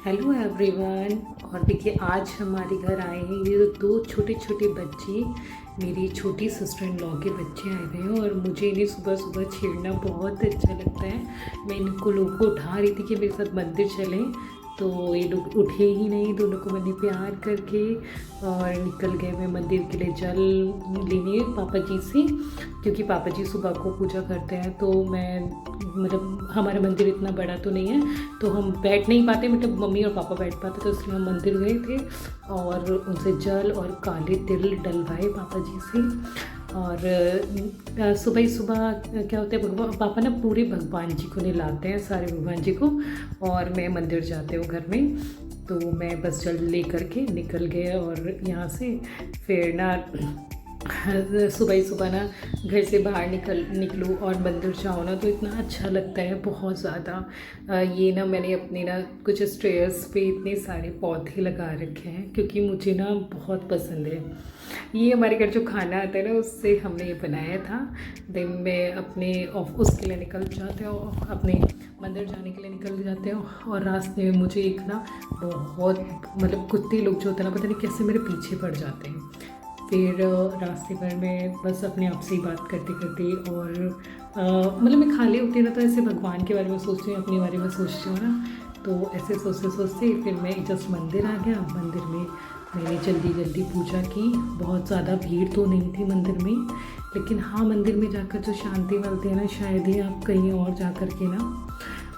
Hello everyone. और देखिए आज हमारे घर आए हैं ये दो छोटे छोटे बच्चे, मेरी छोटी सिस्टर इन लॉ के बच्चे आए हुए हैं। और मुझे इन्हें सुबह सुबह छेड़ना बहुत अच्छा लगता है। मैं इनको लोगों को उठा रही थी कि मेरे साथ मंदिर चलें, तो ये लोग उठे ही नहीं। दोनों को मैंने प्यार करके और निकल गए मैं मंदिर के लिए जल लेने पापा जी से, क्योंकि पापा जी सुबह को पूजा करते हैं। तो मैं मतलब हमारा मंदिर इतना बड़ा तो नहीं है, तो हम बैठ नहीं पाते, मतलब मम्मी और पापा बैठ पाते, तो इसलिए हम मंदिर गए थे और उनसे जल और काले तिल डलवाए पापा जी से। और सुबह ही सुबह क्या होता है, भगवान पापा ना पूरे भगवान जी को नहलाते हैं, सारे भगवान जी को, और मैं मंदिर जाते हूँ घर में। तो मैं बस जल ले करके निकल गए और यहाँ से फिर ना सुबह ही सुबह ना घर से बाहर निकलूँ और मंदिर जाऊँ ना, तो इतना अच्छा लगता है बहुत ज़्यादा। ये ना मैंने अपने ना कुछ स्टेयर्स पे इतने सारे पौधे लगा रखे हैं, क्योंकि मुझे ना बहुत पसंद है। ये हमारे घर जो खाना आता है ना, उससे हमने ये बनाया था। दिन में अपने उसके लिए निकल जाते हो, अपने मंदिर जाने के लिए निकल जाते हो, और रास्ते में मुझे एक ना बहुत मतलब कुत्ते लोग जो होते हैं ना, पता नहीं कैसे मेरे पीछे पड़ जाते हैं। फिर रास्ते पर मैं बस अपने आप से ही बात करते करते और मतलब मैं खाली होती ना, तो ऐसे भगवान के बारे में सोचती हूँ, अपने बारे में सोचती हूँ ना, तो ऐसे सोचते सोचते फिर मैं जस्ट मंदिर आ गया। मंदिर में मैंने जल्दी जल्दी पूजा की। बहुत ज़्यादा भीड़ तो नहीं थी मंदिर में, लेकिन हाँ, मंदिर में जाकर जो शांति मिलती है ना, शायद ही आप कहीं और जा कर के ना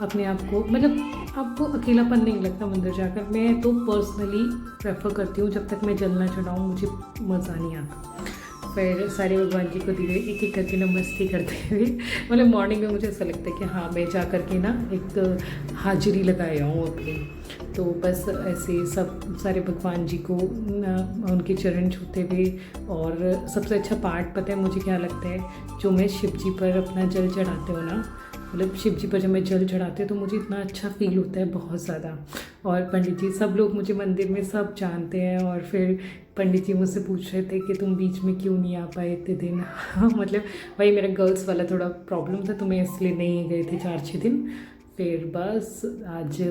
अपने आप को मतलब आपको अकेलापन नहीं लगता मंदिर जाकर। मैं तो पर्सनली प्रेफर करती हूँ, जब तक मैं जल ना चढ़ाऊँ मुझे मज़ा नहीं आता। फिर सारे भगवान जी को धीरे एक एक करके नमस्ते करते हुए मतलब मॉर्निंग में मुझे ऐसा लगता है कि हाँ, मैं जा कर के ना एक हाजिरी लगाए आऊँ अपनी। तो बस ऐसे सब सारे भगवान जी को उनके चरण छूते हुए। और सबसे अच्छा पार्ट पता है मुझे क्या लगता है, जो मैं शिव जी पर अपना जल चढ़ाते हो ना, मतलब शिव जी पर जब मैं जल चढ़ाती हूँ तो मुझे इतना अच्छा फील होता है बहुत ज़्यादा। और पंडित जी सब लोग मुझे मंदिर में सब जानते हैं, और फिर पंडित जी मुझसे पूछ रहे थे कि तुम बीच में क्यों नहीं आ पाए इतने दिन मतलब वही मेरा गर्ल्स वाला थोड़ा प्रॉब्लम था, तो मैं इसलिए नहीं गई थी 4-6 दिन। फिर बस आज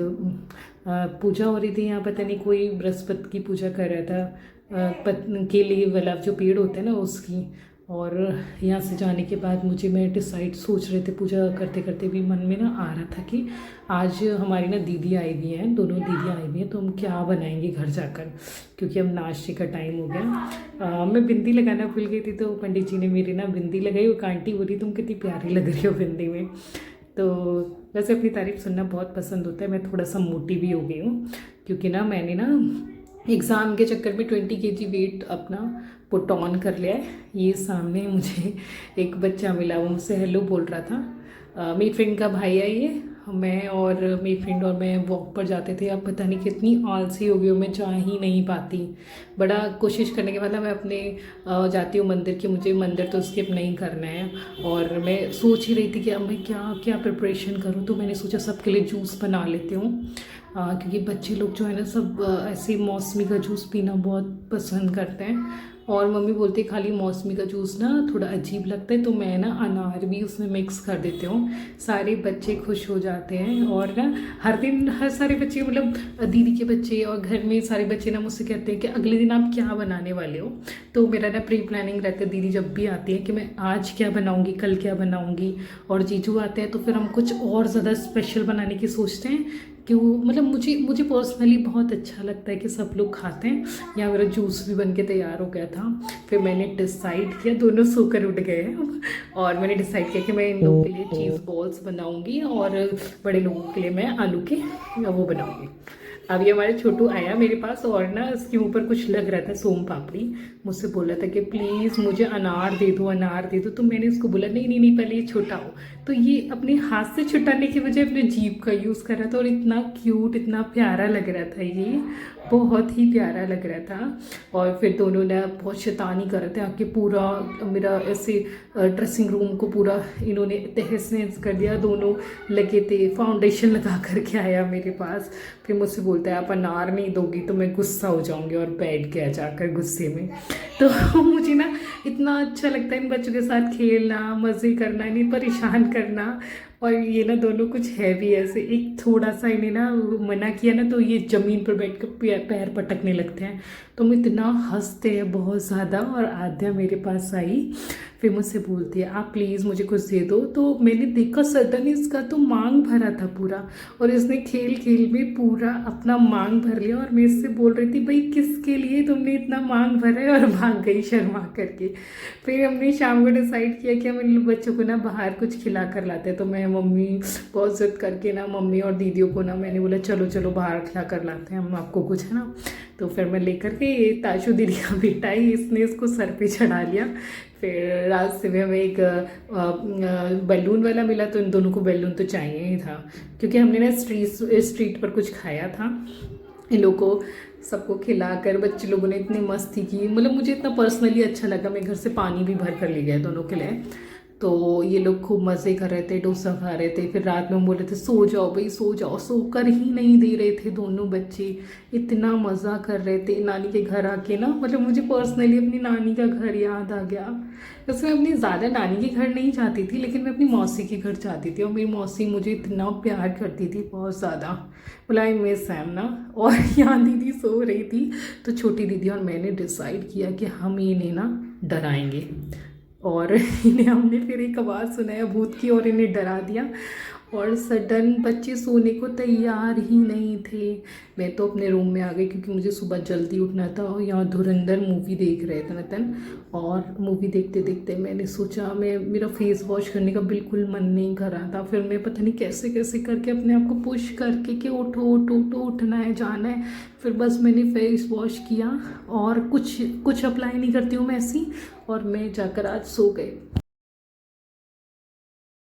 पूजा हो रही थी यहाँ, पता नहीं कोई बृहस्पति की पूजा कर रहा था, केले वाला जो पेड़ होता है ना उसकी। और यहाँ से जाने के बाद मुझे मैं डिसाइड सोच रहे थे, पूजा करते करते भी मन में ना आ रहा था कि आज हमारी ना दीदी आई हुई हैं, दोनों दीदी आई हुई हैं, तो हम क्या बनाएंगे घर जाकर, क्योंकि अब नाश्ते का टाइम हो गया। मैं बिंदी लगाना भूल गई थी, तो पंडित जी ने मेरी ना बिंदी लगाई। वो आंटी बोली तुम कितनी प्यारी लग रही हो बिंदी में। तो वैसे अपनी तारीफ़ सुनना बहुत पसंद होता है। मैं थोड़ा सा मोटी भी हो गई हूँ, क्योंकि ना मैंने ना एग्ज़ाम के चक्कर में 20 kg वेट अपना पुट ऑन कर लिया है। ये सामने मुझे एक बच्चा मिला, वो मुझसे हेलो बोल रहा था। मेरी फ्रेंड का भाई है ये। मैं और मेरी फ्रेंड और मैं वॉक पर जाते थे। अब पता नहीं कितनी आलसी हो गई हूँ, मैं जा ही नहीं पाती। बड़ा कोशिश करने के बाद ना मैं अपने जाती हूँ मंदिर की, मुझे मंदिर तो स्किप नहीं करना है। और मैं सोच ही रही थी कि अब मैं क्या क्या प्रिपरेशन करूँ, तो मैंने सोचा सबके लिए जूस बना लेती हूँ। क्योंकि बच्चे लोग जो है ना सब ऐसे मौसमी का जूस पीना बहुत पसंद करते हैं। और मम्मी बोलती है खाली मौसमी का जूस ना थोड़ा अजीब लगता है, तो मैं ना अनार भी उसमें मिक्स कर देती हूँ। सारे बच्चे खुश हो जाते हैं। और ना हर दिन हर सारे बच्चे मतलब दीदी के बच्चे और घर में सारे बच्चे ना मुझसे कहते हैं कि अगले दिन आप क्या बनाने वाले हो। तो मेरा ना प्री प्लानिंग रहता है, दीदी जब भी आती है कि मैं आज क्या बनाऊँगी, कल क्या बनाऊँगी। और जीजू आते हैं तो फिर हम कुछ और ज़्यादा स्पेशल बनाने की सोचते हैं, कि वो मतलब मुझे मुझे पर्सनली बहुत अच्छा लगता है कि सब लोग खाते हैं। यहाँ मेरा जूस भी बन के तैयार हो गया था। फिर मैंने डिसाइड किया, दोनों सोकर उठ गए हैं, और मैंने डिसाइड किया कि मैं इन लोगों के लिए चीज़ बॉल्स बनाऊंगी, और बड़े लोगों के लिए मैं आलू के वो बनाऊंगी। अभी हमारे छोटू आया मेरे पास, और ना इसके ऊपर कुछ लग रहा था सोम पापड़ी। मुझसे बोला था कि प्लीज़ मुझे अनार दे दो, अनार दे दो। तो मैंने उसको बोला नहीं नहीं नहीं, पहले ये छोटा हो। तो ये अपने हाथ से छुटाने की बजाय अपने जीभ का यूज़ कर रहा था, और इतना क्यूट इतना प्यारा लग रहा था, ये बहुत ही प्यारा लग रहा था। और फिर दोनों ने बहुत शैतानी कर रहे थे आके, पूरा मेरा ऐसे ड्रेसिंग रूम को पूरा इन्होंने तहस नहस कर दिया। दोनों लगे थे, फाउंडेशन लगा करके आया मेरे पास। फिर मुझसे बोलता है आप अनार नहीं दोगी तो मैं गुस्सा हो जाऊंगी, और बैठ गया जाकर गुस्से में। तो मुझे ना इतना अच्छा लगता है इन बच्चों के साथ खेलना, मज़े करना, इन्हें परेशान करना। और ये ना दोनों कुछ है भी ऐसे, एक थोड़ा सा इन्हें ना मना किया ना तो ये ज़मीन पर बैठ कर पैर पटकने लगते हैं। तो हम इतना हंसते हैं बहुत ज़्यादा। और आद्या मेरे पास आई, फिर मुझसे बोलती है आप प्लीज़ मुझे कुछ दे दो। तो मैंने देखा सडन इसका तो मांग भरा था पूरा, और इसने खेल खेल में पूरा अपना मांग भर लिया। और मेरे से बोल रही थी भाई किसके लिए तुमने इतना मांग भरा है, और भाग गई शर्मा करके। फिर हमने शाम को डिसाइड किया कि हम इन बच्चों को ना बाहर कुछ खिला कर लाते हैं। तो मैं मम्मी बहुत जिद करके ना मम्मी और दीदियों को ना मैंने बोला चलो चलो बाहर खिला कर लाते हैं हम आपको कुछ, है ना। तो फिर मैं लेकर के, ये ताशु दीदी का बेटा ही, इसने इसको सर पे चढ़ा लिया। फिर रास्ते में हमें एक बैलून वाला मिला, तो इन दोनों को बैलून तो चाहिए ही था, क्योंकि हमने ना स्ट्रीट पर कुछ खाया था। इन लोगों को सबको खिलाकर बच्चे लोगों ने इतनी मस्ती की, मतलब मुझे इतना पर्सनली अच्छा लगा। मैं घर से पानी भी भर कर ले गया दोनों के लिए। तो ये लोग खूब मज़े कर रहे थे, डोसा खा रहे थे। फिर रात में हम बोल रहे थे सो जाओ भाई सो जाओ, सोकर ही नहीं दे रहे थे दोनों बच्चे। इतना मज़ा कर रहे थे नानी के घर आके ना, मतलब मुझे पर्सनली अपनी नानी का घर याद आ गया। वैसे मैं अपनी ज़्यादा नानी के घर नहीं जाती थी, लेकिन मैं अपनी मौसी के घर जाती थी, और मेरी मौसी मुझे इतना प्यार करती थी बहुत ज़्यादा। बोला आई मिस सैम ना। और यहाँ दीदी सो रही थी, तो छोटी दीदी और मैंने डिसाइड किया कि हम इन्हें ना डराएंगे। और इन्हें हमने फिर एक आवाज़ सुनाया भूत की, और इन्हें डरा दिया। और सडन बच्चे सोने को तैयार ही नहीं थे। मैं तो अपने रूम में आ गई, क्योंकि मुझे सुबह जल्दी उठना था। और यहाँ धुरंधर मूवी देख रहे थे नतन, और मूवी देखते देखते मैंने सोचा, मेरा फेस वॉश करने का बिल्कुल मन नहीं कर रहा था। फिर मैं पता नहीं कैसे कैसे करके अपने आप को पुश करके कि उठो उठो उठो, उठना है जाना है। फिर बस मैंने फेस वॉश किया, और कुछ अप्लाई नहीं करती हूँ मैं ऐसी, और मैं जाकर आज सो गई।